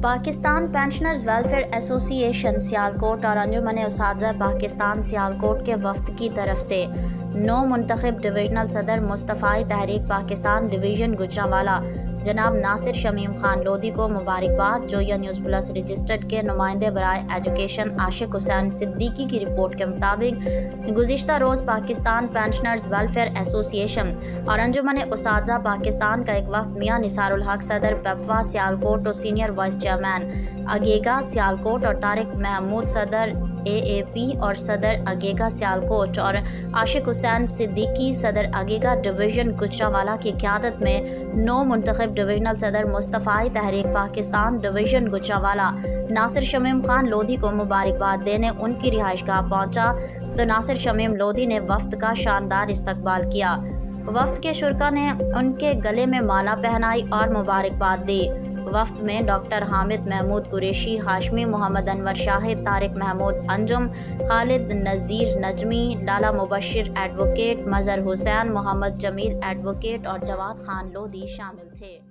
Pakistan pensioners welfare ایسوسی ایشن سیالکوٹ اور انجمن اساتذہ پاکستان سیالکوٹ کے وفد کی طرف سے نو منتخب ڈویژنل صدر مصطفی تحریک پاکستان ڈویژن گجرانوالہ جناب ناصر شمیم خان لودھی کو مبارکباد۔ جویا نیوز پلس رجسٹرڈ کے نمائندے برائے ایجوکیشن عاشق حسین صدیقی کی رپورٹ کے مطابق گزشتہ روز پاکستان پینشنرز ویلفیئر ایسوسی ایشن اور انجمن اساتذہ پاکستان کا ایک وفد میاں نثار الحق صدر پیپوا سیالکوٹ اور سینئر وائس چیئرمین اگیگا سیالکوٹ اور طارق محمود صدر AAP اور صدر اگیگا سیالکوٹ اور عاشق حسین صدیقی صدر اگیگا ڈویژن گجرانوالہ کی قیادت میں نو منتخب ڈویژنل صدر مصطفی تحریک پاکستان ڈویژن گجرانوالہ ناصر شمیم خان لودھی کو مبارکباد دینے ان کی رہائش گاہ پہنچا تو ناصر شمیم لودھی نے وفد کا شاندار استقبال کیا۔ وفد کے شرکا نے ان کے گلے میں مالا پہنائی اور مبارکباد دی۔ وفد میں ڈاکٹر حامد محمود قریشی، ہاشمی محمد انور شاہد، طارق محمود انجم، خالد نذیر نجمی، لالا مبشر ایڈوکیٹ، مظہر حسین، محمد جمیل ایڈوکیٹ اور جواد خان لودھی شامل تھے۔